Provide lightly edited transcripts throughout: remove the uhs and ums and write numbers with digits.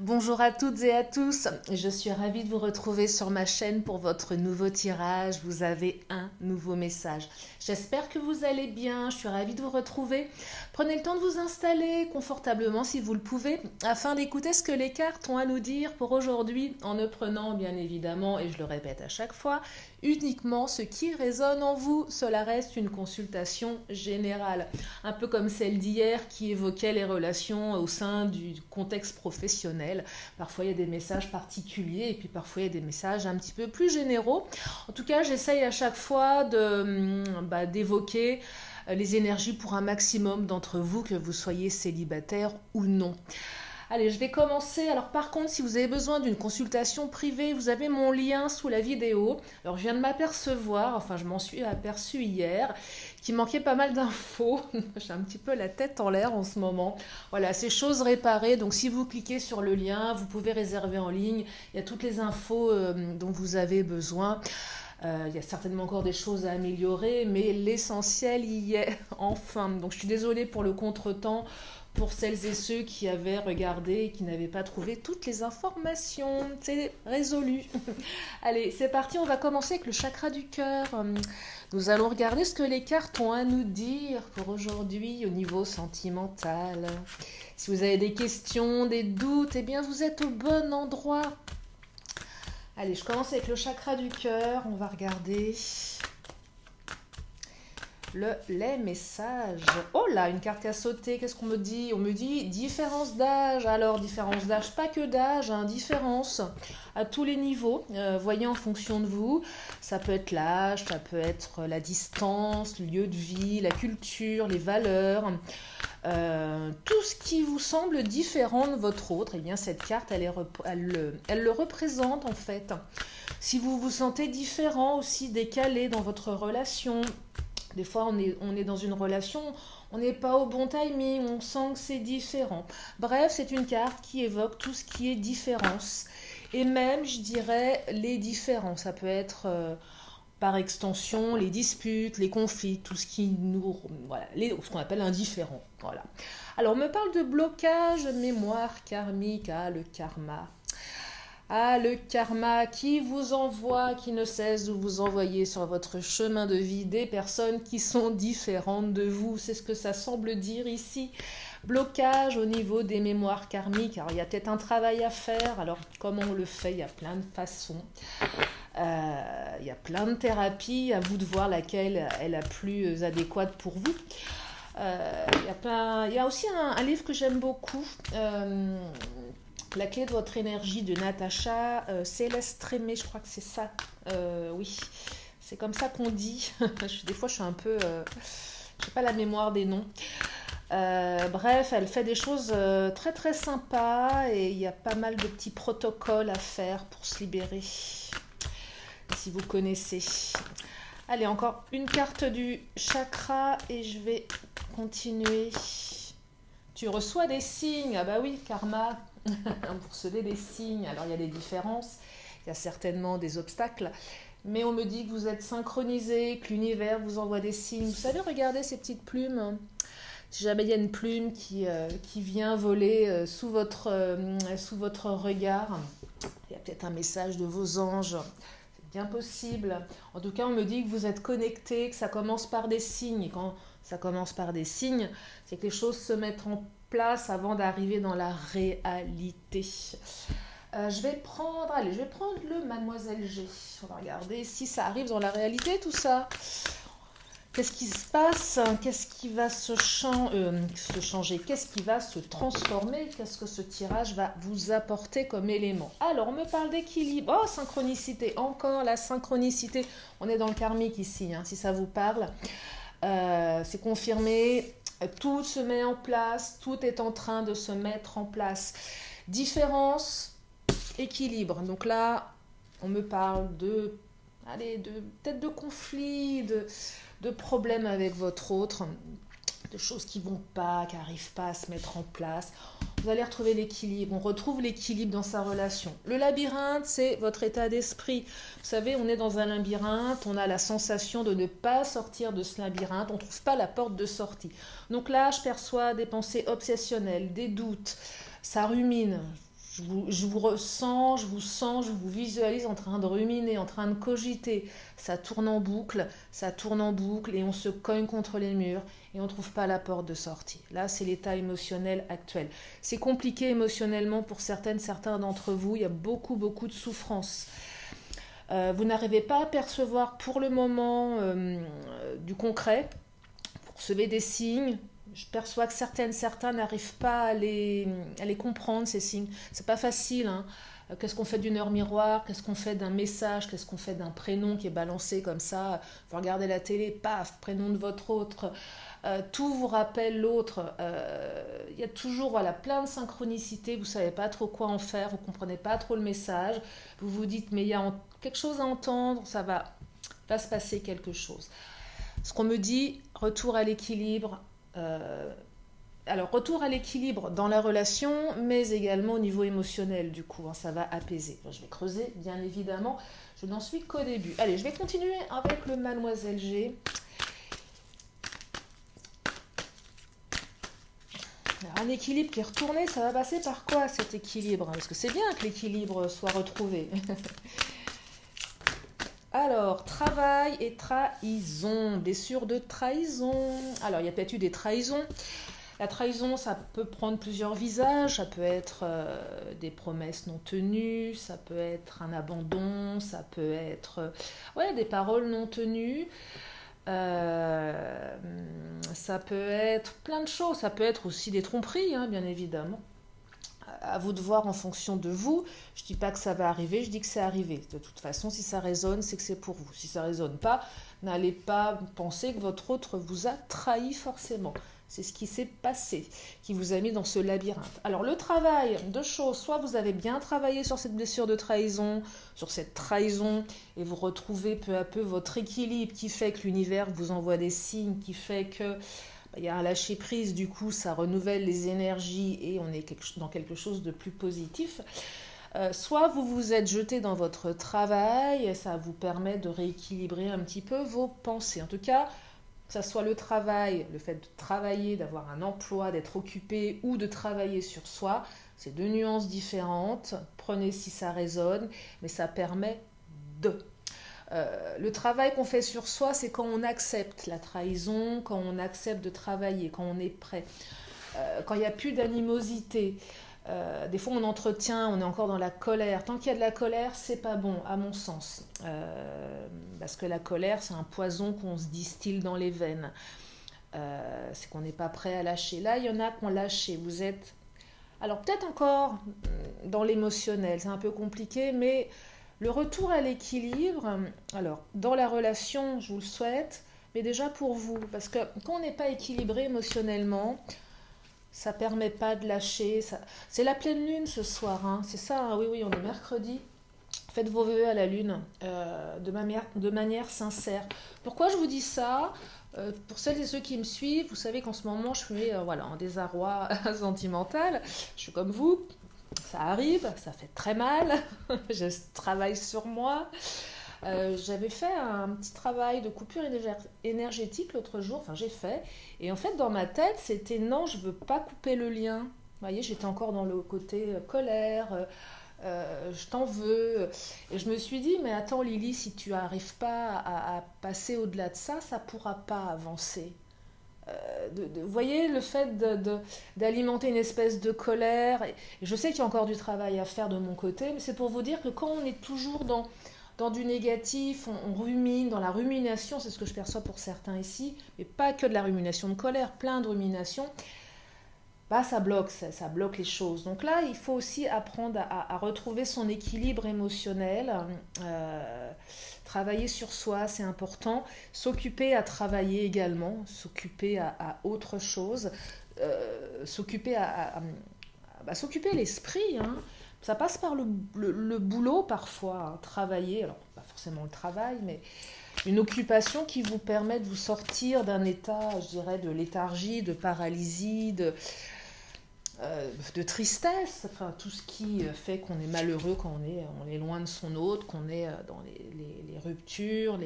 Bonjour à toutes et à tous, je suis ravie de vous retrouver sur ma chaîne pour votre nouveau tirage. Vous avez un nouveau message. J'espère que vous allez bien, je suis ravie de vous retrouver. Prenez le temps de vous installer confortablement si vous le pouvez, afin d'écouter ce que les cartes ont à nous dire pour aujourd'hui, en ne prenant bien évidemment, et je le répète à chaque fois, uniquement ce qui résonne en vous. Cela reste une consultation générale, un peu comme celle d'hier qui évoquait les relations au sein du contexte professionnel. Parfois il y a des messages particuliers et puis parfois il y a des messages un petit peu plus généraux. En tout cas, j'essaye à chaque fois d'évoquer les énergies pour un maximum d'entre vous, que vous soyez célibataire ou non. Allez, je vais commencer. Alors par contre, si vous avez besoin d'une consultation privée, vous avez mon lien sous la vidéo. Alors je viens de m'apercevoir, enfin je m'en suis aperçue hier, qu'il manquait pas mal d'infos. J'ai un petit peu la tête en l'air en ce moment. Voilà, c'est chose réparée. Donc si vous cliquez sur le lien, vous pouvez réserver en ligne. Il y a toutes les infos dont vous avez besoin. Il y a certainement encore des choses à améliorer, mais l'essentiel y est enfin. Donc je suis désolée pour le contretemps, pour celles et ceux qui avaient regardé et qui n'avaient pas trouvé toutes les informations. C'est résolu. Allez, c'est parti, on va commencer avec le chakra du cœur. Nous allons regarder ce que les cartes ont à nous dire pour aujourd'hui au niveau sentimental. Si vous avez des questions, des doutes, eh bien vous êtes au bon endroit. Allez, je commence avec le chakra du cœur. On va regarder les messages. Oh là, une carte qui a sauté. Qu'est-ce qu'on me dit? On me dit différence d'âge. Alors, différence d'âge, pas que d'âge, hein, différence à tous les niveaux. Voyez en fonction de vous. Ça peut être l'âge, ça peut être la distance, le lieu de vie, la culture, les valeurs. Tout ce qui vous semble différent de votre autre, eh bien cette carte, elle le représente en fait. Si vous vous sentez différent, aussi décalé dans votre relation, des fois on est dans une relation, on n'est pas au bon timing, on sent que c'est différent. Bref, c'est une carte qui évoque tout ce qui est différence. Et même, je dirais, les différences. Ça peut être... par extension, les disputes, les conflits, tout ce qui nous... Voilà, ce qu'on appelle indifférent. Voilà. Alors, on me parle de blocage, mémoire karmique, le karma. Le karma qui vous envoie, qui ne cesse de vous envoyer sur votre chemin de vie des personnes qui sont différentes de vous. C'est ce que ça semble dire ici. Blocage au niveau des mémoires karmiques. Alors, il y a peut-être un travail à faire. Alors, comment on le fait? Il y a plein de façons. Il y a plein de thérapies. À vous de voir laquelle est la plus adéquate pour vous. Il y a aussi un livre que j'aime beaucoup. La clé de votre énergie de Natacha Célestrémé, je crois que c'est ça. Oui, c'est comme ça qu'on dit. Des fois, je suis un peu... je n'ai pas la mémoire des noms. Bref, elle fait des choses très très sympas et il y a pas mal de petits protocoles à faire pour se libérer, si vous connaissez. Allez, encore une carte du chakra et je vais continuer. Tu reçois des signes. Ah bah oui, karma. Vous recevez des signes. Alors il y a des différences, il y a certainement des obstacles, mais on me dit que vous êtes synchronisés, que l'univers vous envoie des signes. Vous savez, regardez ces petites plumes. Si jamais il y a une plume qui vient voler sous votre regard, il y a peut-être un message de vos anges. C'est bien possible. En tout cas, on me dit que vous êtes connectés, que ça commence par des signes. Et quand ça commence par des signes, c'est que les choses se mettent en place avant d'arriver dans la réalité. Je vais prendre le Mademoiselle G. On va regarder si ça arrive dans la réalité, tout ça. Qu'est-ce qui se passe? Qu'est-ce qui va se changer? Qu'est-ce qui va se transformer? Qu'est-ce que ce tirage va vous apporter comme élément? Alors, on me parle d'équilibre. Oh, synchronicité. Encore la synchronicité. On est dans le karmique ici, hein, si ça vous parle. C'est confirmé. Tout se met en place. Tout est en train de se mettre en place. Différence, équilibre. Donc là, on me parle peut-être de conflits, de problèmes avec votre autre, de choses qui vont pas, qui n'arrivent pas à se mettre en place. Vous allez retrouver l'équilibre. On retrouve l'équilibre dans sa relation. Le labyrinthe, c'est votre état d'esprit. Vous savez, on est dans un labyrinthe, on a la sensation de ne pas sortir de ce labyrinthe, on ne trouve pas la porte de sortie. Donc là, je perçois des pensées obsessionnelles, des doutes, ça rumine. Je vous ressens, je vous sens, je vous visualise en train de ruminer, en train de cogiter. Ça tourne en boucle et on se cogne contre les murs et on ne trouve pas la porte de sortie. Là, c'est l'état émotionnel actuel. C'est compliqué émotionnellement pour certains d'entre vous. Il y a beaucoup de souffrance. Vous n'arrivez pas à percevoir pour le moment du concret. Vous recevez des signes. Je perçois que certains n'arrivent pas à les comprendre, ces signes. C'est pas facile, hein. Qu'est-ce qu'on fait d'une heure miroir? Qu'est-ce qu'on fait d'un message? Qu'est-ce qu'on fait d'un prénom qui est balancé comme ça? Vous regardez la télé, paf, prénom de votre autre. Tout vous rappelle l'autre. Il y a toujours plein de synchronicités. Vous ne savez pas trop quoi en faire. Vous ne comprenez pas trop le message. Vous vous dites, mais il y a quelque chose à entendre. Ça va se passer quelque chose. Ce qu'on me dit, retour à l'équilibre. Alors, retour à l'équilibre dans la relation, mais également au niveau émotionnel, du coup, hein, ça va apaiser. Je vais creuser, bien évidemment, je n'en suis qu'au début. Allez, je vais continuer avec le Mademoiselle G. Alors, un équilibre qui est retourné, ça va passer par quoi cet équilibre? Parce que c'est bien que l'équilibre soit retrouvé. Alors, travail et trahison, blessure de trahison. Alors, il y a peut-être eu des trahisons. La trahison, ça peut prendre plusieurs visages. Ça peut être des promesses non tenues, ça peut être un abandon, ça peut être des paroles non tenues. Ça peut être plein de choses. Ça peut être aussi des tromperies, hein, bien évidemment. À vous de voir en fonction de vous. Je ne dis pas que ça va arriver, je dis que c'est arrivé. De toute façon, si ça résonne, c'est que c'est pour vous. Si ça ne résonne pas, n'allez pas penser que votre autre vous a trahi forcément. C'est ce qui s'est passé, qui vous a mis dans ce labyrinthe. Alors, le travail, deux choses. Soit vous avez bien travaillé sur cette blessure de trahison, sur cette trahison, et vous retrouvez peu à peu votre équilibre qui fait que l'univers vous envoie des signes, qui fait que il y a un lâcher-prise, du coup, ça renouvelle les énergies et on est dans quelque chose de plus positif. Soit vous vous êtes jeté dans votre travail, et ça vous permet de rééquilibrer un petit peu vos pensées. En tout cas, que ça soit le travail, le fait de travailler, d'avoir un emploi, d'être occupé ou de travailler sur soi, c'est deux nuances différentes. Prenez si ça résonne, mais ça permet de... le travail qu'on fait sur soi, c'est quand on accepte la trahison, quand on accepte de travailler, quand on est prêt, quand il n'y a plus d'animosité. Des fois, on est encore dans la colère. Tant qu'il y a de la colère, c'est pas bon, à mon sens. Parce que la colère, c'est un poison qu'on se distille dans les veines. C'est qu'on n'est pas prêt à lâcher. Là, il y en a qui ont lâché. Vous êtes... Alors, peut-être encore dans l'émotionnel, c'est un peu compliqué, mais... Le retour à l'équilibre, alors dans la relation, je vous le souhaite, mais déjà pour vous, parce que quand on n'est pas équilibré émotionnellement, ça ne permet pas de lâcher. C'est la pleine lune ce soir, hein, c'est ça, hein, oui, on est mercredi. Faites vos vœux à la lune de manière sincère. Pourquoi je vous dis ça? Pour celles et ceux qui me suivent, vous savez qu'en ce moment, je suis en désarroi sentimental. Je suis comme vous. Ça arrive, ça fait très mal, je travaille sur moi. J'avais fait un petit travail de coupure énergétique l'autre jour, et en fait dans ma tête c'était non, je veux pas couper le lien. Vous voyez, j'étais encore dans le côté colère, je t'en veux. Et je me suis dit, mais attends Lily, si tu n'arrives pas à passer au-delà de ça, ça ne pourra pas avancer. Vous voyez, le fait d'alimenter une espèce de colère, et je sais qu'il y a encore du travail à faire de mon côté, mais c'est pour vous dire que quand on est toujours dans du négatif, on rumine, dans la rumination, c'est ce que je perçois pour certains ici, mais pas que de la rumination de colère, plein de rumination, ça bloque les choses. Donc là, il faut aussi apprendre à retrouver son équilibre émotionnel, travailler sur soi, c'est important, s'occuper à travailler également, s'occuper à autre chose, s'occuper s'occuper l'esprit, hein. Ça passe par le boulot parfois, hein, travailler, alors pas forcément le travail, mais une occupation qui vous permet de vous sortir d'un état, je dirais, de léthargie, de paralysie, de tristesse, tout ce qui fait qu'on est malheureux quand on est loin de son autre, qu'on est dans les ruptures,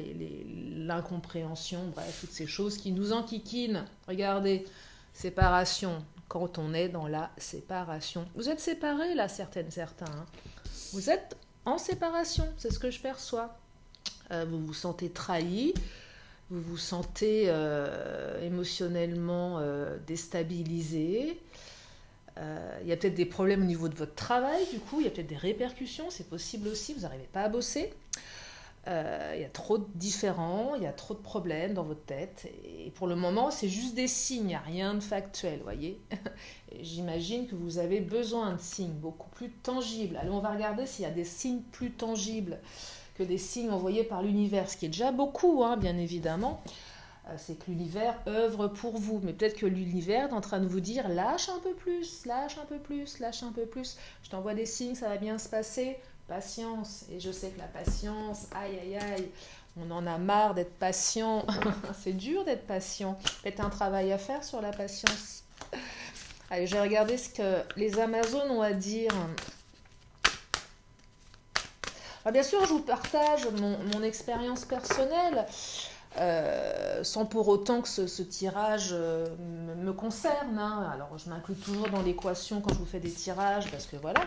l'incompréhension, bref, toutes ces choses qui nous enquiquinent. Regardez, séparation, quand on est dans la séparation. Vous êtes séparés là, certains. Hein. Vous êtes en séparation, c'est ce que je perçois. Vous vous sentez trahi, vous vous sentez émotionnellement déstabilisé. Il y a peut-être des problèmes au niveau de votre travail, du coup, il y a peut-être des répercussions, c'est possible aussi, vous n'arrivez pas à bosser. Il y a trop de différends, il y a trop de problèmes dans votre tête. Et pour le moment, c'est juste des signes, il n'y a rien de factuel, voyez. J'imagine que vous avez besoin de signes beaucoup plus tangibles. Allez, on va regarder s'il y a des signes plus tangibles que des signes envoyés par l'univers, ce qui est déjà beaucoup, hein, bien évidemment. C'est que l'univers œuvre pour vous. Mais peut-être que l'univers est en train de vous dire « lâche un peu plus, lâche un peu plus, lâche un peu plus. Je t'envoie des signes, ça va bien se passer. » Patience. Et je sais que la patience, aïe, aïe, aïe, on en a marre d'être patient. C'est dur d'être patient. Peut-être un travail à faire sur la patience. Allez, je vais regarder ce que les Amazones ont à dire. Alors, bien sûr, je vous partage mon expérience personnelle. Sans pour autant que ce tirage me concerne. Hein. Alors, je m'inclus toujours dans l'équation quand je vous fais des tirages, parce que voilà,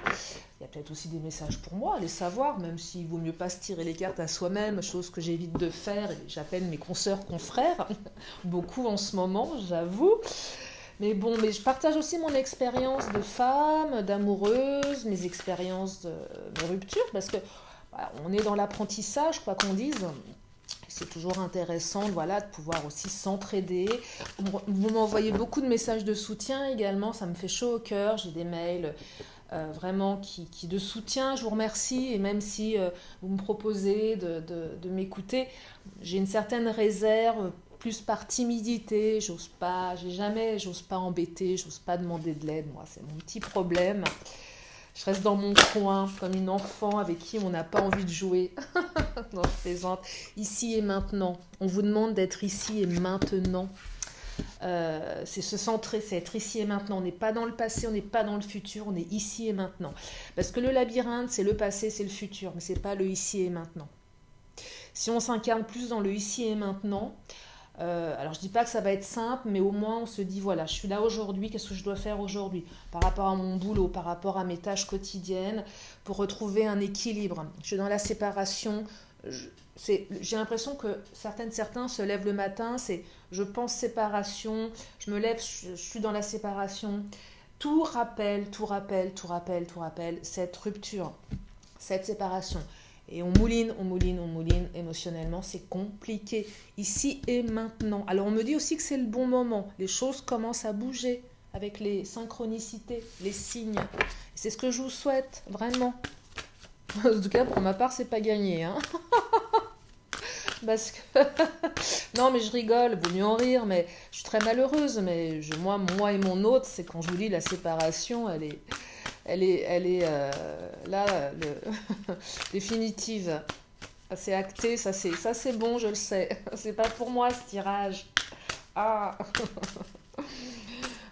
il y a peut-être aussi des messages pour moi, à les savoir, même s'il vaut mieux pas se tirer les cartes à soi-même, chose que j'évite de faire, et j'appelle mes consoeurs confrères, beaucoup en ce moment, j'avoue. Mais bon, mais je partage aussi mon expérience de femme, d'amoureuse, mes expériences de mes ruptures, parce que voilà, on est dans l'apprentissage, quoi qu'on dise. C'est toujours intéressant, voilà, de pouvoir aussi s'entraider. Vous m'envoyez beaucoup de messages de soutien également, ça me fait chaud au cœur. J'ai des mails vraiment qui de soutien, je vous remercie. Et même si vous me proposez de m'écouter, j'ai une certaine réserve, plus par timidité. J'ose pas embêter, j'ose pas demander de l'aide. Moi, c'est mon petit problème. Je reste dans mon coin, comme une enfant avec qui on n'a pas envie de jouer. Non, je plaisante. Ici et maintenant. On vous demande d'être ici et maintenant. C'est se centrer, c'est être ici et maintenant. On n'est pas dans le passé, on n'est pas dans le futur, on est ici et maintenant. Parce que le labyrinthe, c'est le passé, c'est le futur, mais ce n'est pas le ici et maintenant. Si on s'incarne plus dans le ici et maintenant, alors je dis pas que ça va être simple, mais au moins on se dit voilà, je suis là aujourd'hui, qu'est-ce que je dois faire aujourd'hui par rapport à mon boulot, par rapport à mes tâches quotidiennes, pour retrouver un équilibre. Je suis dans la séparation. J'ai l'impression que certains se lèvent le matin, c'est je pense séparation, je me lève, je suis dans la séparation. Tout rappelle cette rupture, cette séparation. Et on mouline, émotionnellement, c'est compliqué, ici et maintenant. Alors on me dit aussi que c'est le bon moment, les choses commencent à bouger avec les synchronicités, les signes. C'est ce que je vous souhaite, vraiment. En tout cas, pour ma part, c'est pas gagné. Hein. Parce que... non, mais je rigole, vaut mieux en rire, mais je suis très malheureuse. Mais moi et mon autre, c'est quand je vous dis la séparation, elle est là, définitive. C'est acté, ça c'est bon, je le sais. C'est pas pour moi ce tirage. Ah.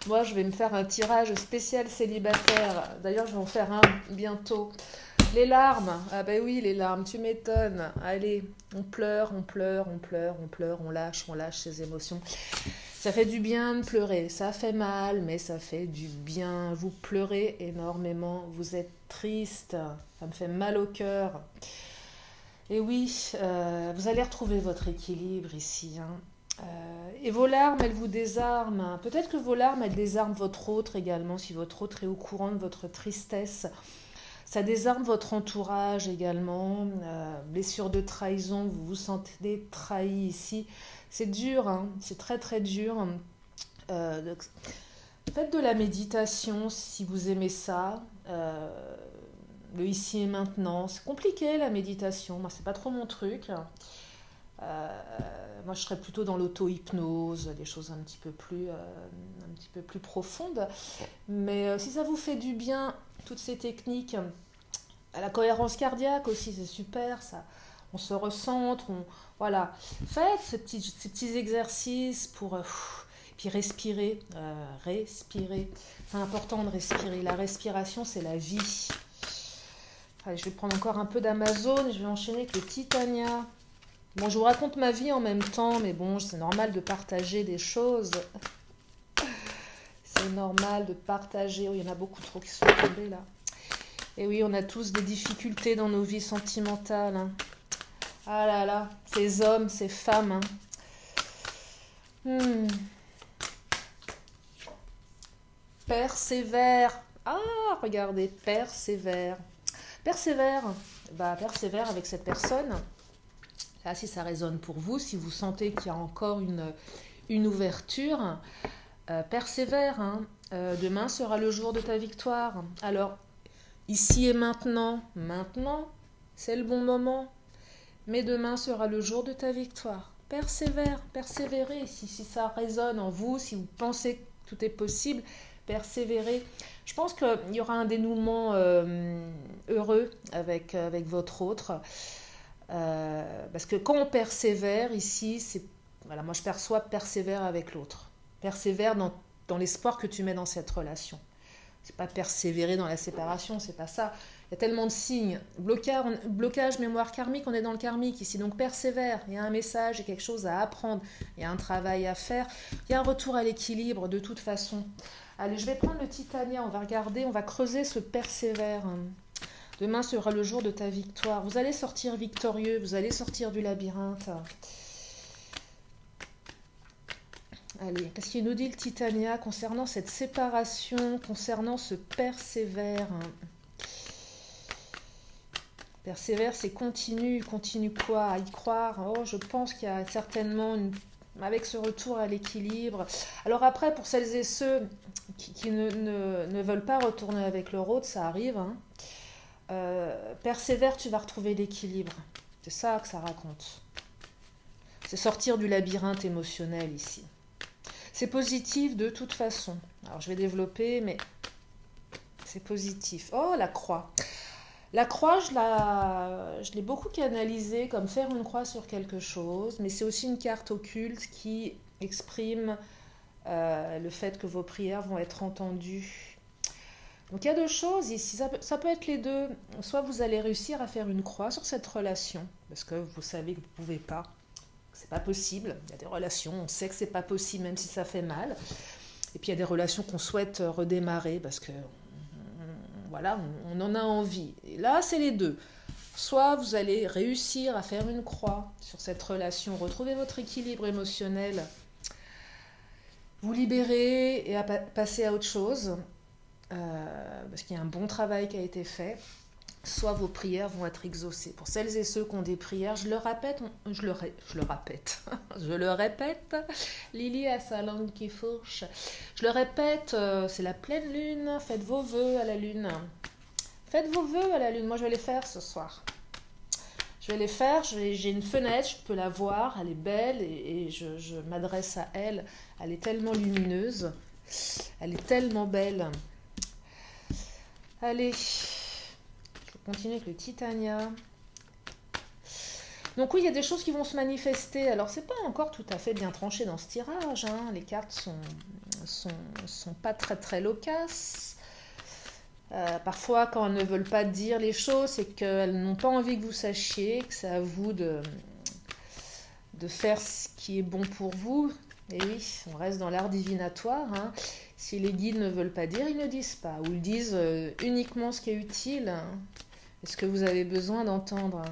Moi, je vais me faire un tirage spécial célibataire. D'ailleurs, je vais en faire un bientôt. Les larmes. Ah ben oui, les larmes, tu m'étonnes. Allez, on pleure, on lâche ses émotions. Ça fait du bien de pleurer, ça fait mal, mais ça fait du bien. Vous pleurez énormément, vous êtes triste, ça me fait mal au cœur. Et oui, vous allez retrouver votre équilibre ici. Hein. Et vos larmes, elles vous désarment. Peut-être que vos larmes, elles désarment votre autre également, si votre autre est au courant de votre tristesse. Ça désarme votre entourage également. Blessure de trahison, vous vous sentez trahi ici. C'est dur, hein, c'est très très dur. Faites de la méditation si vous aimez ça. Le ici et maintenant. C'est compliqué la méditation, moi c'est pas trop mon truc. Moi je serais plutôt dans l'auto-hypnose, des choses un petit peu plus profondes. Mais si ça vous fait du bien, toutes ces techniques, à la cohérence cardiaque aussi, c'est super ça. On se recentre, voilà. Faites ces petits exercices pour puis respirer, respirer. C'est important de respirer. La respiration, c'est la vie. Allez, je vais prendre encore un peu d'Amazon et je vais enchaîner avec le Titania. Bon, je vous raconte ma vie en même temps, mais bon, c'est normal de partager des choses. c'est normal de partager. Oh, il y en a beaucoup trop qui sont tombés là. Et oui, on a tous des difficultés dans nos vies sentimentales. Hein. Ah là là, ces hommes, ces femmes. Hein. Persévère. Ah, regardez, persévère. Persévère. Bah, persévère avec cette personne. Là, si ça résonne pour vous, si vous sentez qu'il y a encore une ouverture, persévère. Hein. Demain sera le jour de ta victoire. Alors, ici et maintenant, c'est le bon moment. Mais demain sera le jour de ta victoire. Persévère, persévérez. Si ça résonne en vous, si vous pensez que tout est possible, persévérez. Je pense qu'il y aura un dénouement heureux avec votre autre. Parce que quand on persévère ici, voilà, moi je perçois persévère avec l'autre. Persévère dans l'espoir que tu mets dans cette relation. C'est pas persévérer dans la séparation, c'est pas ça. Il y a tellement de signes. Blocage, mémoire karmique, on est dans le karmique ici. Donc persévère, il y a un message, il y a quelque chose à apprendre, il y a un travail à faire. Il y a un retour à l'équilibre de toute façon. Allez, je vais prendre le Titania, on va regarder, on va creuser ce persévère. Demain sera le jour de ta victoire. Vous allez sortir victorieux, vous allez sortir du labyrinthe. Allez, qu'est-ce qu'il nous dit le Titania concernant cette séparation, concernant ce persévère? Persévère, c'est continue quoi? À y croire. Oh, je pense qu'il y a certainement avec ce retour à l'équilibre. Alors après, pour celles et ceux qui ne veulent pas retourner avec leur autre, ça arrive. Hein. Persévère, tu vas retrouver l'équilibre. C'est ça que ça raconte. C'est sortir du labyrinthe émotionnel ici. C'est positif de toute façon. Alors je vais développer, mais c'est positif. Oh, la croix. La croix, je l'ai beaucoup canalisée comme faire une croix sur quelque chose, mais c'est aussi une carte occulte qui exprime le fait que vos prières vont être entendues. Donc il y a deux choses ici, ça peut être les deux. Soit vous allez réussir à faire une croix sur cette relation, parce que vous savez que vous ne pouvez pas, que c'est pas possible. Il y a des relations, on sait que c'est pas possible même si ça fait mal. Et puis il y a des relations qu'on souhaite redémarrer parce que voilà, on en a envie. Et là, c'est les deux. Soit vous allez réussir à faire une croix sur cette relation, retrouver votre équilibre émotionnel, vous libérer et passer à autre chose, parce qu'il y a un bon travail qui a été fait. Soit vos prières vont être exaucées. Pour celles et ceux qui ont des prières, je le répète, je le répète, Lily a sa langue qui fourche. Je le répète, c'est la pleine lune, faites vos vœux à la lune. Faites vos vœux à la lune, moi je vais les faire ce soir. Je vais les faire, j'ai une fenêtre, je peux la voir, elle est belle et je m'adresse à elle. Elle est tellement lumineuse, elle est tellement belle. Allez, je continue avec le Titania. Donc oui, il y a des choses qui vont se manifester. Alors, c'est pas encore tout à fait bien tranché dans ce tirage. Hein. Les cartes sont pas très très loquaces. Parfois, quand elles ne veulent pas dire les choses, c'est qu'elles n'ont pas envie que vous sachiez, que c'est à vous de faire ce qui est bon pour vous. Et oui, on reste dans l'art divinatoire. Hein. Si les guides ne veulent pas dire, ils ne disent pas. Ou ils disent uniquement ce qui est utile. Hein. Et ce que vous avez besoin d'entendre.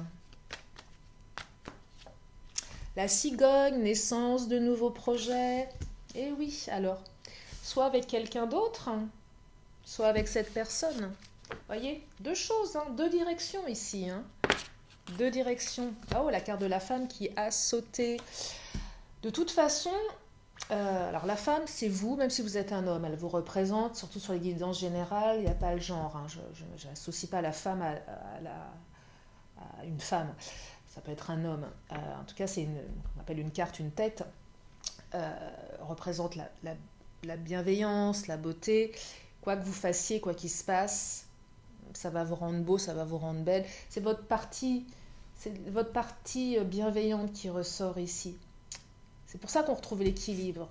La cigogne, naissance de nouveaux projets. Et oui, alors, soit avec quelqu'un d'autre, soit avec cette personne. Voyez, deux choses, hein, deux directions ici. Hein. Deux directions. Oh, la carte de la femme qui a sauté. De toute façon, alors la femme, c'est vous, même si vous êtes un homme. Elle vous représente, surtout sur les guidances générales, il n'y a pas le genre. Hein. Je n'associe pas la femme à une femme. Ça peut être un homme. En tout cas, on appelle une carte une tête. Représente la bienveillance, la beauté. Quoi que vous fassiez, quoi qu'il se passe, ça va vous rendre beau, ça va vous rendre belle. C'est votre partie bienveillante qui ressort ici. C'est pour ça qu'on retrouve l'équilibre.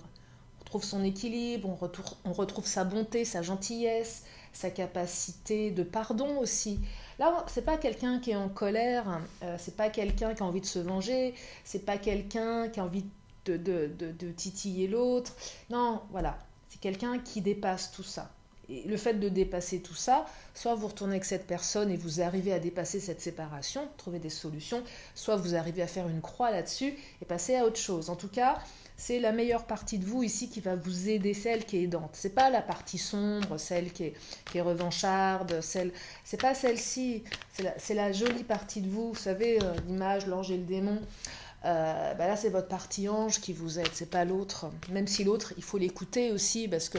On retrouve son équilibre, on retrouve sa bonté, sa gentillesse, sa capacité de pardon aussi. Là, c'est pas quelqu'un qui est en colère, c'est pas quelqu'un qui a envie de se venger, c'est pas quelqu'un qui a envie de titiller l'autre. Non, voilà. C'est quelqu'un qui dépasse tout ça. Et le fait de dépasser tout ça, soit vous retournez avec cette personne et vous arrivez à dépasser cette séparation, trouver des solutions, soit vous arrivez à faire une croix là-dessus et passer à autre chose. En tout cas, c'est la meilleure partie de vous ici qui va vous aider, celle qui est aidante. C'est pas la partie sombre, celle qui est revancharde, c'est pas celle-ci, c'est la jolie partie de vous. Vous savez, l'image, l'ange et le démon. Là, c'est votre partie ange qui vous aide, c'est pas l'autre. Même si l'autre, il faut l'écouter aussi parce que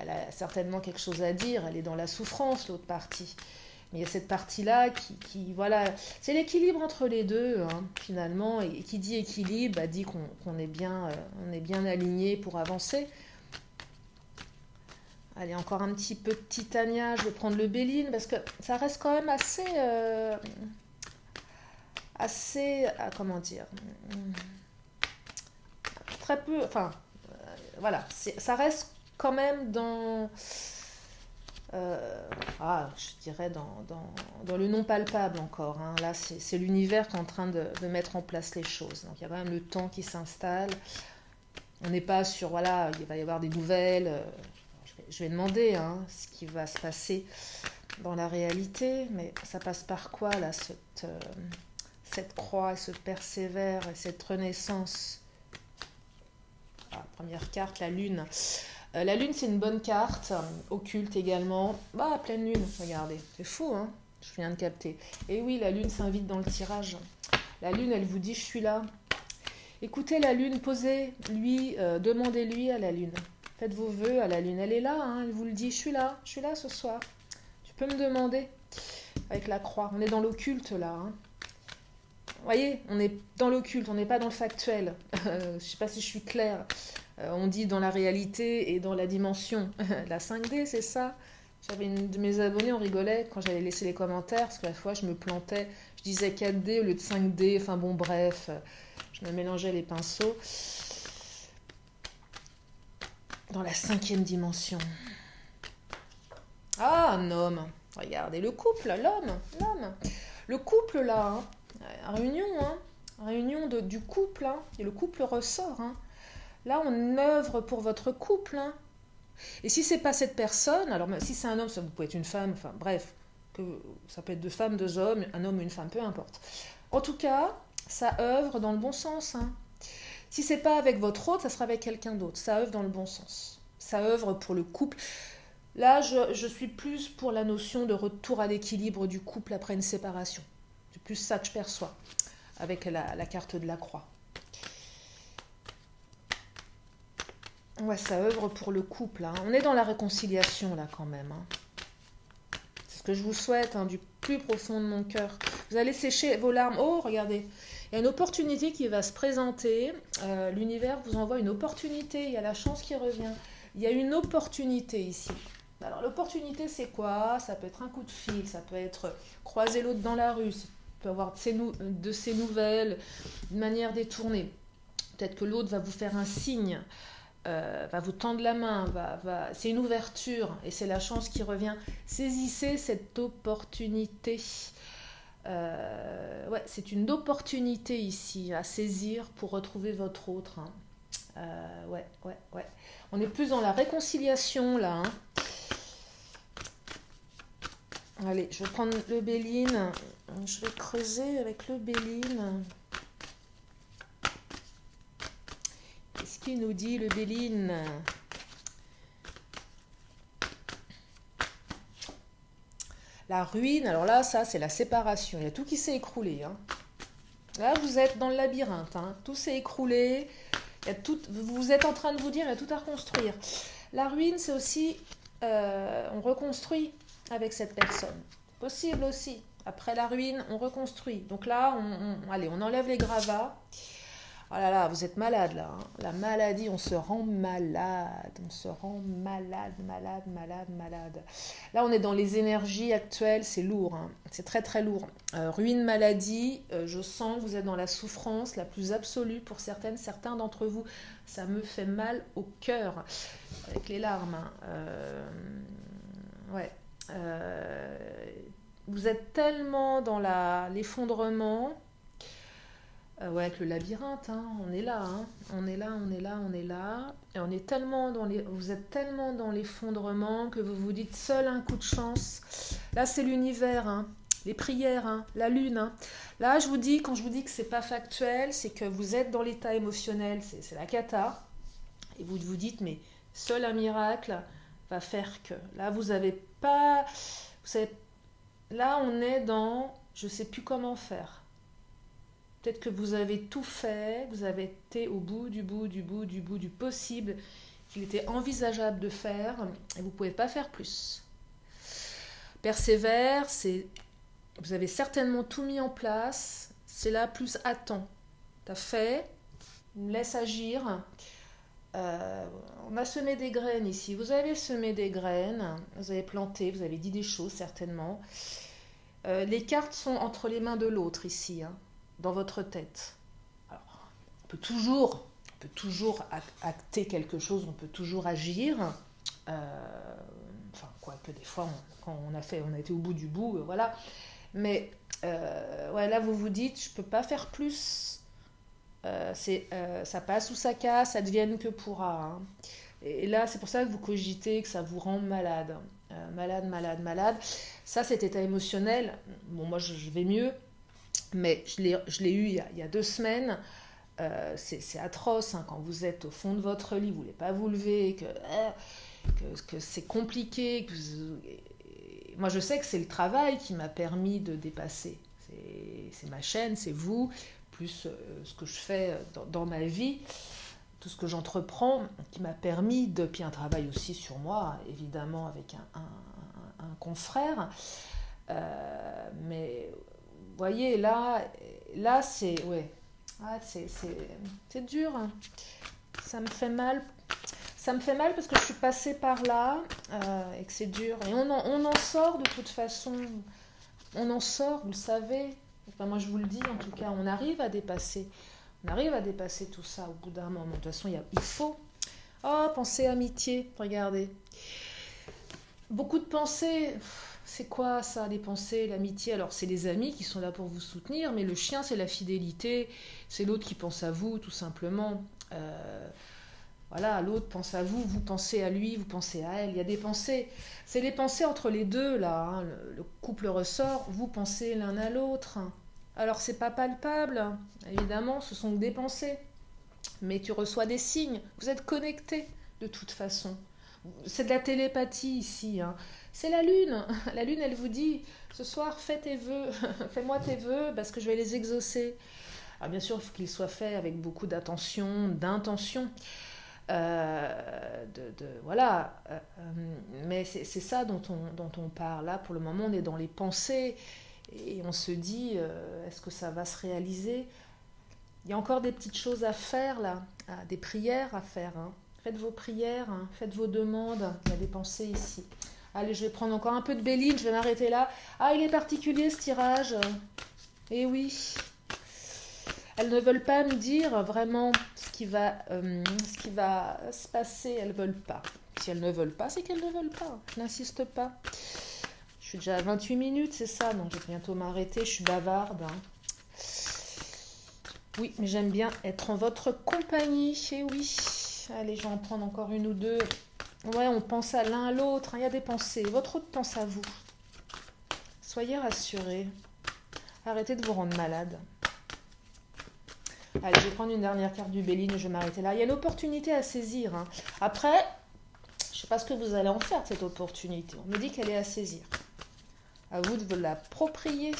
elle a certainement quelque chose à dire, elle est dans la souffrance, l'autre partie. Mais il y a cette partie-là voilà, c'est l'équilibre entre les deux, hein, finalement. Et qui dit équilibre, dit qu'on est bien aligné pour avancer. Allez, encore un petit peu de Titania, je vais prendre le Béline, parce que ça reste quand même comment dire, très peu, enfin, voilà, ça reste quand même dans, je dirais dans le non palpable encore. Hein. Là, c'est l'univers qui est en train de mettre en place les choses. Donc, il y a quand même le temps qui s'installe. On n'est pas sur, voilà, il va y avoir des nouvelles. Je vais demander ce qui va se passer dans la réalité, mais ça passe par quoi, là, cette croix, ce persévère et cette renaissance. Première carte, la lune. La lune, c'est une bonne carte, occulte également. Pleine lune, regardez, c'est fou, hein, je viens de capter. Et oui, la lune s'invite dans le tirage. La lune, elle vous dit, je suis là. Écoutez la lune, posez-lui, demandez-lui à la lune. Faites vos vœux à la lune, elle est là, hein, elle vous le dit, je suis là ce soir. Tu peux me demander, avec la croix, on est dans l'occulte là. Hein. Vous voyez, on est dans l'occulte, on n'est pas dans le factuel. Je ne sais pas si je suis claire. On dit dans la réalité et dans la dimension. La 5D, c'est ça. J'avais une de mes abonnés, on rigolait quand j'allais laisser les commentaires, parce que la fois, je me plantais. Je disais 4D au lieu de 5D. Enfin bon, bref, je me mélangeais les pinceaux. Dans la 5e dimension. Un homme. Regardez, le couple, l'homme. Le couple, là, réunion du couple, hein, et le couple ressort. Hein. Là, on œuvre pour votre couple. Hein. Et si c'est pas cette personne, alors si c'est un homme, ça vous pouvez être une femme, enfin bref, ça peut être deux femmes, deux hommes, un homme ou une femme, peu importe. En tout cas, ça œuvre dans le bon sens. Hein. Si c'est pas avec votre autre, ça sera avec quelqu'un d'autre. Ça œuvre dans le bon sens. Ça œuvre pour le couple. Là, je suis plus pour la notion de retour à l'équilibre du couple après une séparation. C'est plus ça que je perçois avec la carte de la croix. Ouais, ça œuvre pour le couple. Hein. On est dans la réconciliation là quand même. Hein. C'est ce que je vous souhaite du plus profond de mon cœur. Vous allez sécher vos larmes. Oh, regardez. Il y a une opportunité qui va se présenter. L'univers vous envoie une opportunité. Il y a la chance qui revient. Il y a une opportunité ici. Alors l'opportunité c'est quoi? Ça peut être un coup de fil, ça peut être croiser l'autre dans la rue, ça peut avoir de ses nouvelles, de manière détournée. Peut-être que l'autre va vous faire un signe, va vous tendre la main, c'est une ouverture et c'est la chance qui revient. Saisissez cette opportunité. C'est une opportunité ici à saisir pour retrouver votre autre. Hein. Ouais. On est plus dans la réconciliation là. Hein. Allez, je vais prendre le Béline. Je vais creuser avec le Béline. Qu'est-ce qu'il nous dit le Béline? La ruine, alors là, ça c'est la séparation. Il y a tout qui s'est écroulé. Hein. Là, vous êtes dans le labyrinthe. Hein. Tout s'est écroulé. Vous êtes en train de vous dire, il y a tout à reconstruire. La ruine, c'est aussi, on reconstruit avec cette personne. Possible aussi. Après la ruine, on reconstruit. Donc là, on enlève les gravats. Oh là là, vous êtes malade là. Hein. La maladie, on se rend malade. On se rend malade. Là, on est dans les énergies actuelles. C'est lourd. Hein. C'est très très lourd. Ruine, maladie. Je sens que vous êtes dans la souffrance la plus absolue pour certains d'entre vous. Ça me fait mal au cœur. Avec les larmes. Hein. Vous êtes tellement dans l'effondrement. Ouais, avec le labyrinthe, hein, on est là, hein. On est là, on est là, on est là. Et on est tellement dans les, vous êtes tellement dans l'effondrement que vous vous dites seul un coup de chance. Là, c'est l'univers, hein, les prières, hein, la lune, hein. Là, je vous dis, quand je vous dis que c'est pas factuel, c'est que vous êtes dans l'état émotionnel, c'est la cata. Et vous vous dites, mais seul un miracle va faire que. Là, vous avez pas, vous savez, là, on est dans, je sais plus comment faire. Peut-être que vous avez tout fait, vous avez été au bout du possible qu'il était envisageable de faire et vous ne pouvez pas faire plus. Persévère, vous avez certainement tout mis en place, c'est là plus attends. Tu as fait, laisse agir. On a semé des graines ici, vous avez semé des graines, vous avez planté, vous avez dit des choses certainement. Les cartes sont entre les mains de l'autre ici, hein, dans votre tête. Alors, on peut toujours acter quelque chose, on peut toujours agir. Enfin, quoique des fois, quand on a été au bout du bout, voilà. Mais ouais, là, vous vous dites, je peux pas faire plus. Ça passe ou ça casse, ça devienne que pourra. Hein. Et là, c'est pour ça que vous cogitez, que ça vous rend malade. Malade. Ça, cet état émotionnel, bon, moi, je vais mieux. Mais je l'ai eu il y a 2 semaines. C'est atroce hein, quand vous êtes au fond de votre lit, vous ne voulez pas vous lever, que c'est compliqué. Moi, je sais que c'est le travail qui m'a permis de dépasser. C'est ma chaîne, c'est vous, plus ce que je fais dans ma vie, tout ce que j'entreprends, qui m'a permis de... Puis un travail aussi sur moi, évidemment, avec un confrère. Mais... Vous voyez, là c'est... Ouais. Ah, c'est dur. Ça me fait mal. Ça me fait mal parce que je suis passée par là et que c'est dur. Et on en sort de toute façon. On en sort, vous le savez. Enfin, moi, je vous le dis, en tout cas, on arrive à dépasser. On arrive à dépasser tout ça au bout d'un moment. De toute façon, il faut... Oh, pensée amitié, regardez. Beaucoup de pensées... C'est quoi ça, les pensées, l'amitié? Alors, c'est les amis qui sont là pour vous soutenir, mais le chien, c'est la fidélité. C'est l'autre qui pense à vous, tout simplement. Voilà, l'autre pense à vous, vous pensez à lui, vous pensez à elle. Il y a des pensées. C'est les pensées entre les deux, là. Hein. Le couple ressort, vous pensez l'un à l'autre. Alors, c'est pas palpable, évidemment, ce sont que des pensées. Mais tu reçois des signes. Vous êtes connectés, de toute façon. C'est de la télépathie, ici, hein. C'est la lune. La lune, elle vous dit, ce soir, fais tes vœux, fais-moi tes vœux, parce que je vais les exaucer. Alors bien sûr, il faut qu'ils soient faits avec beaucoup d'attention, d'intention. Voilà. Mais c'est ça dont on parle. Là, pour le moment, on est dans les pensées, et on se dit, est-ce que ça va se réaliser? Il y a encore des petites choses à faire, là, des prières à faire. Hein. Faites vos prières, hein, faites vos demandes. Il y a des pensées ici. Allez, je vais prendre encore un peu de Béline, je vais m'arrêter là. Ah, il est particulier ce tirage. Eh oui. Elles ne veulent pas me dire vraiment ce qui va se passer. Elles ne veulent pas. Si elles ne veulent pas, c'est qu'elles ne veulent pas. Je n'insiste pas. Je suis déjà à 28 minutes, c'est ça, donc je vais bientôt m'arrêter. Je suis bavarde. Hein. Oui, mais j'aime bien être en votre compagnie. Eh oui. Allez, je vais en prendre encore une ou deux. Ouais, on pense à l'un à l'autre, hein, il y a des pensées. Votre autre pense à vous. Soyez rassurés. Arrêtez de vous rendre malade. Allez, je vais prendre une dernière carte du Béline et je vais m'arrêter là. Il y a une opportunité à saisir. Hein. Après, je ne sais pas ce que vous allez en faire de cette opportunité. On me dit qu'elle est à saisir. À vous de vous l'approprier.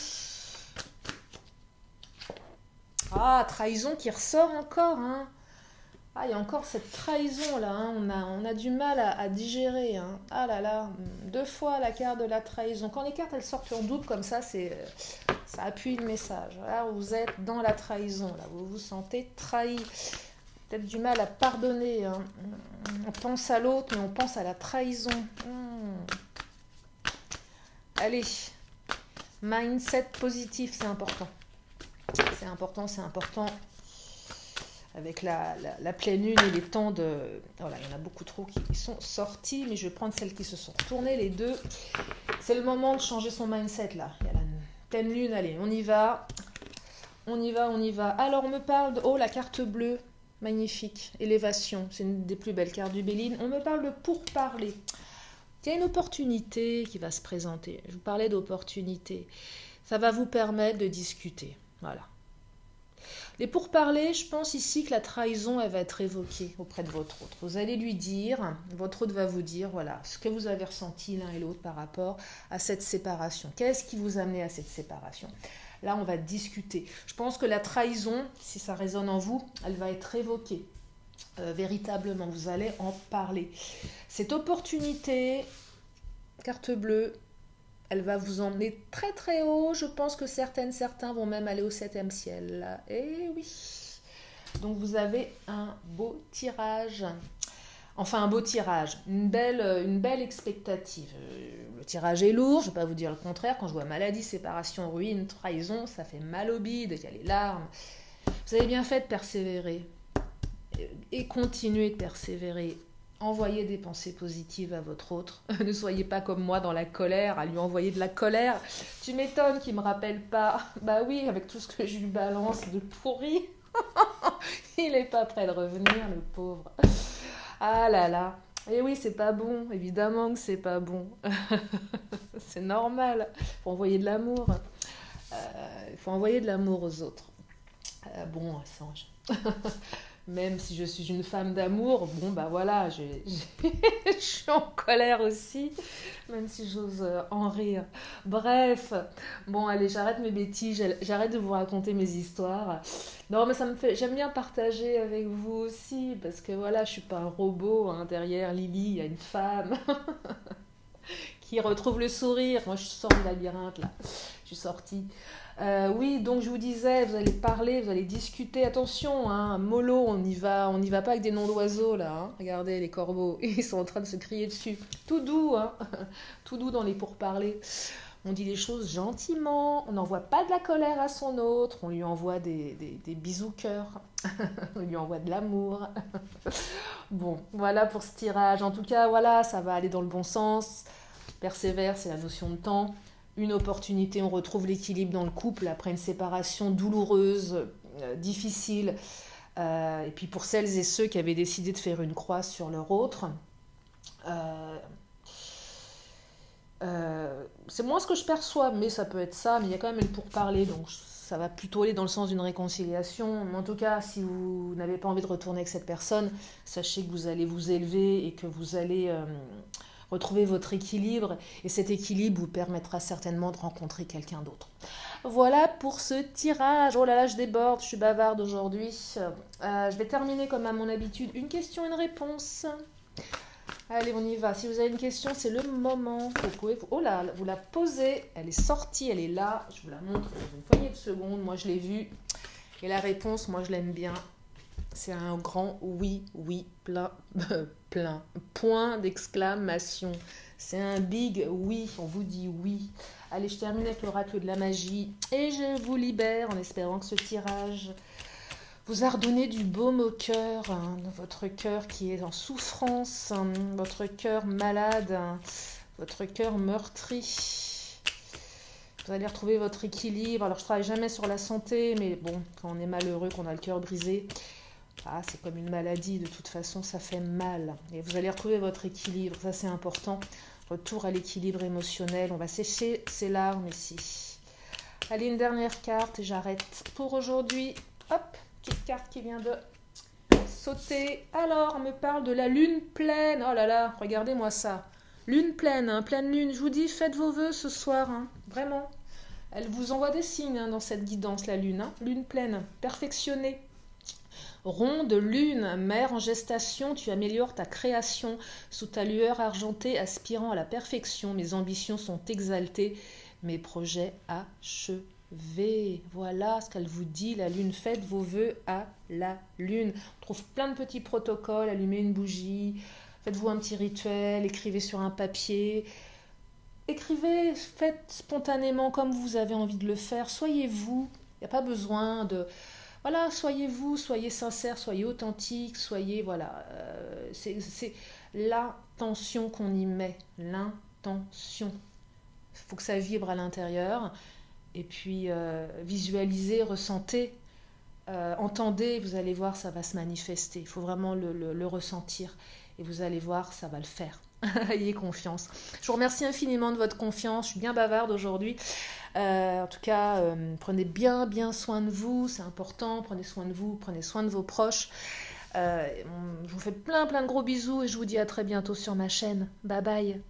Ah, trahison qui ressort encore, hein. Ah, il y a encore cette trahison là, hein. On a du mal à digérer. Hein. Ah là là, 2 fois la carte de la trahison. Quand les cartes elles sortent en double comme ça, ça appuie le message. Là, vous êtes dans la trahison, là, vous vous sentez trahi. Peut-être du mal à pardonner. Hein. On pense à l'autre, mais on pense à la trahison. Allez, mindset positif, c'est important. C'est important. Avec la pleine lune et les temps de... Voilà, il y en a beaucoup trop qui sont sortis, mais je vais prendre celles qui se sont retournées, les deux. C'est le moment de changer son mindset, là. Il y a la pleine lune, allez, on y va. On y va, on y va. Alors, on me parle de... Oh, la carte bleue. Magnifique. Élévation. C'est une des plus belles cartes du Béline. On me parle de pourparler. Il y a une opportunité qui va se présenter. Je vous parlais d'opportunité. Ça va vous permettre de discuter. Voilà. Les pourparlers, je pense ici que la trahison, elle va être évoquée auprès de votre autre. Vous allez lui dire, votre autre va vous dire, voilà, ce que vous avez ressenti l'un et l'autre par rapport à cette séparation. Qu'est-ce qui vous a amené à cette séparation? Là, on va discuter. Je pense que la trahison, si ça résonne en vous, elle va être évoquée. Véritablement, vous allez en parler. Cette opportunité, carte bleue, elle va vous emmener très très haut. Je pense que certains vont même aller au 7e ciel. Et oui. Donc vous avez un beau tirage. Enfin, un beau tirage. Une belle expectative. Le tirage est lourd, je ne vais pas vous dire le contraire. Quand je vois maladie, séparation, ruine, trahison, ça fait mal au bide, il y a les larmes. Vous avez bien fait de persévérer. Et continuez de persévérer. Envoyez des pensées positives à votre autre. Ne soyez pas comme moi dans la colère, à lui envoyer de la colère. Tu m'étonnes qu'il ne me rappelle pas. Bah oui, avec tout ce que je lui balance de pourri. Il n'est pas prêt de revenir, le pauvre. Ah là là. Et oui, c'est pas bon. Évidemment que c'est pas bon. C'est normal. Il faut envoyer de l'amour. Il faut envoyer de l'amour aux autres. Bon, Sange. Même si je suis une femme d'amour, bon bah voilà, je suis en colère aussi, même si j'ose en rire. Bref, bon allez, j'arrête mes bêtises, j'arrête de vous raconter mes histoires. Non mais ça me fait, j'aime bien partager avec vous aussi, parce que voilà, je suis pas un robot, hein. Derrière Lily, il y a une femme qui retrouve le sourire. Moi je sors du labyrinthe là, je suis sortie. Oui, donc je vous disais, vous allez parler, vous allez discuter. Attention, hein, mollo, on n'y va pas avec des noms d'oiseaux là. Hein. Regardez les corbeaux, ils sont en train de se crier dessus. Tout doux, hein, tout doux dans les pourparlers. On dit les choses gentiment, on n'envoie pas de la colère à son autre, on lui envoie des bisous cœur, on lui envoie de l'amour. Bon, voilà pour ce tirage. En tout cas, voilà, ça va aller dans le bon sens. Persévère, c'est la notion de temps. Une opportunité, on retrouve l'équilibre dans le couple après une séparation douloureuse, difficile. Et puis pour celles et ceux qui avaient décidé de faire une croix sur leur autre, c'est moins ce que je perçois, mais ça peut être ça, mais il y a quand même le pourparler, donc ça va plutôt aller dans le sens d'une réconciliation. Mais en tout cas, si vous n'avez pas envie de retourner avec cette personne, sachez que vous allez vous élever et que vous allez... retrouver votre équilibre et cet équilibre vous permettra certainement de rencontrer quelqu'un d'autre. Voilà pour ce tirage. Oh là là, je déborde, je suis bavarde aujourd'hui. Je vais terminer comme à mon habitude. Une question, une réponse. Allez, on y va. Si vous avez une question, c'est le moment. Vous pouvez... Oh là, vous la posez. Elle est sortie, elle est là. Je vous la montre dans une poignée de secondes. Moi, je l'ai vue. Et la réponse, moi, je l'aime bien. C'est un grand oui, oui, plein, plein, point d'exclamation. C'est un big oui, on vous dit oui. Allez, je termine avec l'oracle de la magie et je vous libère en espérant que ce tirage vous a redonné du baume au cœur, hein, votre cœur qui est en souffrance, hein, votre cœur malade, hein, votre cœur meurtri. Vous allez retrouver votre équilibre. Alors, je ne travaille jamais sur la santé, mais bon, quand on est malheureux, qu'on a le cœur brisé, ah, c'est comme une maladie, de toute façon, ça fait mal. Et vous allez retrouver votre équilibre, ça c'est important. Retour à l'équilibre émotionnel. On va sécher ces larmes ici. Allez, une dernière carte et j'arrête pour aujourd'hui. Hop, petite carte qui vient de sauter. Alors, on me parle de la lune pleine. Oh là là, regardez-moi ça. Lune pleine, hein, pleine lune. Je vous dis, faites vos vœux ce soir, hein, vraiment. Elle vous envoie des signes hein, dans cette guidance, la lune. Hein. Lune pleine, perfectionnée. Ronde lune, mère en gestation, tu améliores ta création. Sous ta lueur argentée, aspirant à la perfection, mes ambitions sont exaltées, mes projets achevés. Voilà ce qu'elle vous dit, la lune. Faites vos vœux à la lune. On trouve plein de petits protocoles, allumez une bougie, faites-vous un petit rituel, écrivez sur un papier. Écrivez, faites spontanément comme vous avez envie de le faire. Soyez vous, il n'y a pas besoin de... Voilà, soyez vous, soyez sincère, soyez authentique, soyez, voilà, c'est l'intention qu'on y met, l'intention. Il faut que ça vibre à l'intérieur Et puis visualisez, ressentez, entendez, vous allez voir, ça va se manifester. Il faut vraiment le ressentir et vous allez voir, ça va le faire. Ayez confiance. Je vous remercie infiniment de votre confiance. Je suis bien bavarde aujourd'hui. En tout cas, prenez bien soin de vous. C'est important. Prenez soin de vous. Prenez soin de vos proches. Je vous fais plein de gros bisous et je vous dis à très bientôt sur ma chaîne. Bye bye.